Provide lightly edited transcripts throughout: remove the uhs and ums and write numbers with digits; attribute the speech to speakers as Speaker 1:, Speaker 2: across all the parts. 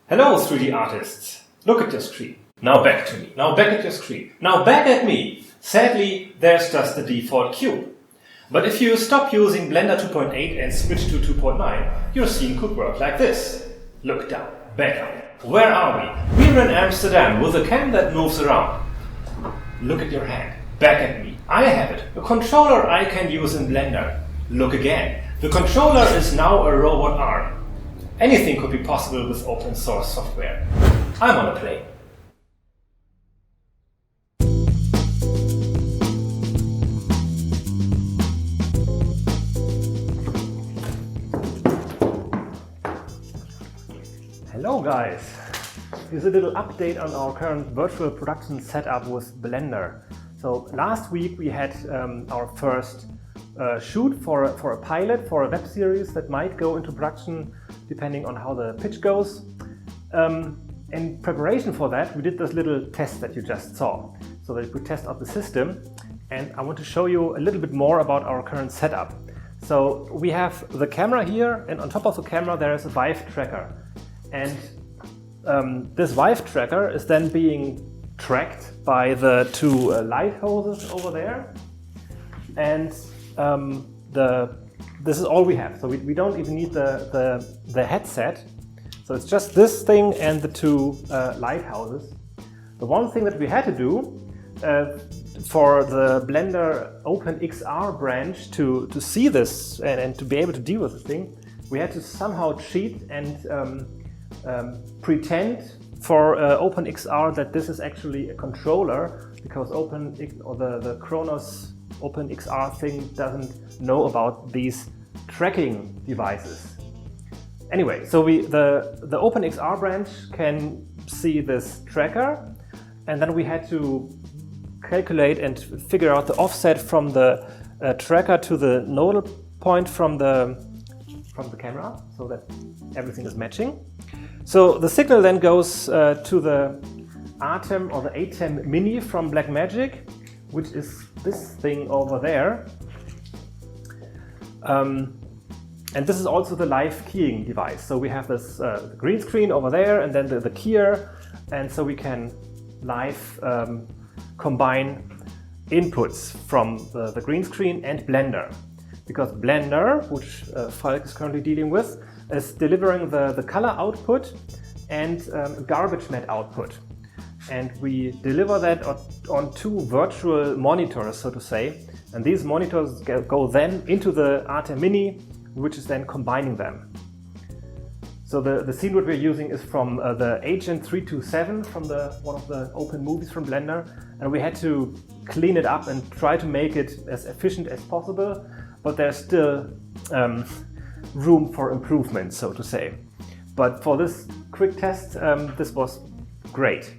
Speaker 1: Hello 3D artists, look at your screen. Now back to me, now back at your screen, now back at me. Sadly, there's just the default cube. But if you stop using Blender 2.8 and switch to 2.9, your scene could work like this. Look down, back up. Where are we? We're in Amsterdam with a cam that moves around. Look at your hand, back at me. I have it, a controller I can use in Blender. Look again, the controller is now a robot arm. Anything could be possible with open source software. I'm on a plane. Hello guys! Here's a little update on our current virtual production setup with Blender. So last week we had our first shoot for a pilot, for a web series that might go into production depending on how the pitch goes. In preparation for that, we did this little test that you just saw, so that we test out the system. And I want to show you a little bit more about our current setup. So we have the camera here, and on top of the camera there is a Vive tracker. And this Vive tracker is then being tracked by the two light hoses over there. And this is all we have, so we don't even need the headset. So it's just this thing and the two lighthouses. The one thing that we had to do for the Blender OpenXR branch to see this and to be able to deal with this thing, we had to somehow cheat and pretend for OpenXR that this is actually a controller, because the Kronos OpenXR thing doesn't know about these tracking devices. Anyway, so the OpenXR branch can see this tracker, and then we had to calculate and figure out the offset from the tracker to the nodal point from the camera, so that everything is matching. So the signal then goes to the Atem or the Atem Mini from Blackmagic, which is this thing over there. And this is also the live keying device. So we have this green screen over there, and then the keyer, and so we can live combine inputs from the green screen and Blender. Because Blender, which Falk is currently dealing with, is delivering the color output and garbage matte output. And we deliver that on two virtual monitors, so to say. And these monitors go then into the Atem Mini, which is then combining them. So the scene that we're using is from the Agent 327 from one of the open movies from Blender. And we had to clean it up and try to make it as efficient as possible, but there's still room for improvement, so to say. But for this quick test, this was great.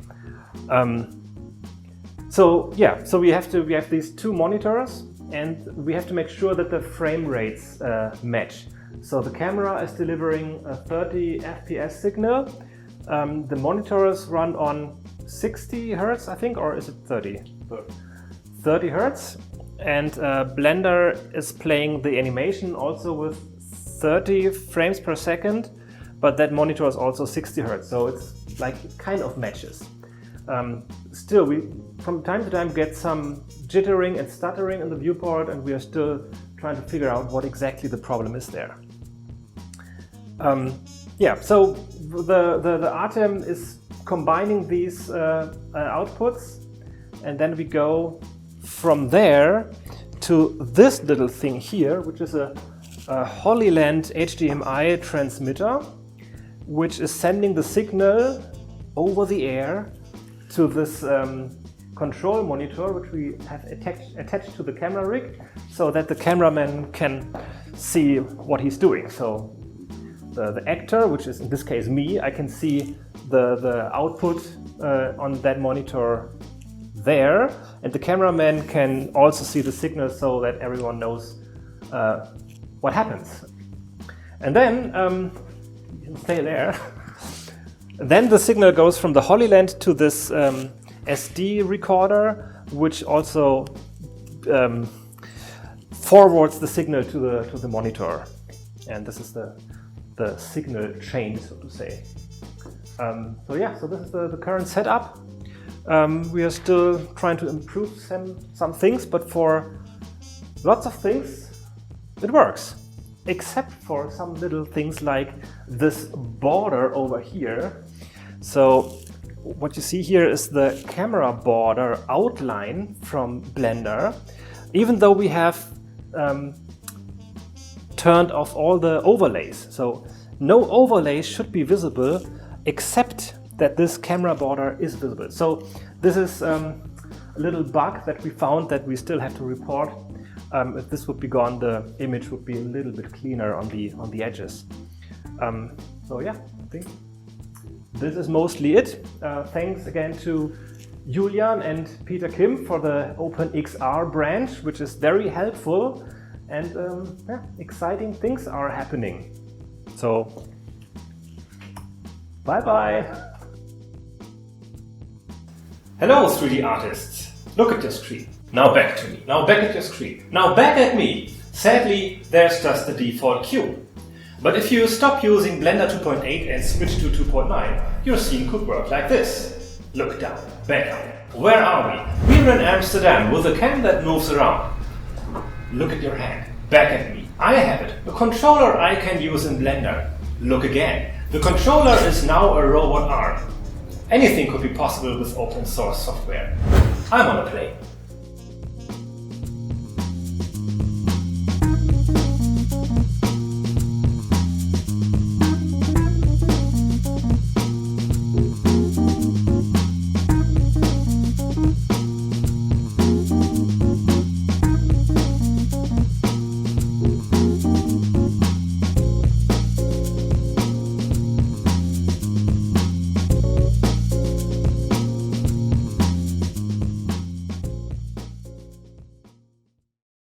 Speaker 1: So we have these two monitors, and we have to make sure that the frame rates match. So the camera is delivering a 30 FPS signal. The monitors run on 60 Hertz, I think, or is it 30? 30 Hertz. And Blender is playing the animation also with 30 frames per second, but that monitor is also 60 Hertz, so it's like it kind of matches. Still, we from time to time get some jittering and stuttering in the viewport, and we are still trying to figure out what exactly the problem is there. So the Atem is combining these outputs, and then we go from there to this little thing here, which is a HollyLand HDMI transmitter, which is sending the signal over the air to this control monitor, which we have attached to the camera rig, so that the cameraman can see what he's doing. So the actor, which is in this case me, I can see the output on that monitor there, and the cameraman can also see the signal, so that everyone knows what happens. And then you can stay there. Then the signal goes from the HollyLand to this SD recorder, which also forwards the signal to the monitor. And this is the signal chain, so to say. So yeah, so this is the current setup. We are still trying to improve some things, but for lots of things it works. Except for some little things like this border over here. So what you see here is the camera border outline from Blender. Even though we have turned off all the overlays. So no overlays should be visible except that this camera border is visible. So this is a little bug that we found that we still have to report. If this would be gone, the image would be a little bit cleaner on the edges. So yeah, I think this is mostly it. Thanks again to Julian and Peter Kim for the OpenXR branch, which is very helpful, and yeah, exciting things are happening. So bye bye. Hello 3D artists, look at your screen. Now back to me, now back at your screen, now back at me. Sadly, there's just the default cube. But if you stop using Blender 2.8 and switch to 2.9, your scene could work like this. Look down, back up. Where are we? We're in Amsterdam with a cam that moves around. Look at your hand, back at me. I have it, a controller I can use in Blender. Look again, the controller is now a robot arm. Anything could be possible with open source software. I'm on a plane.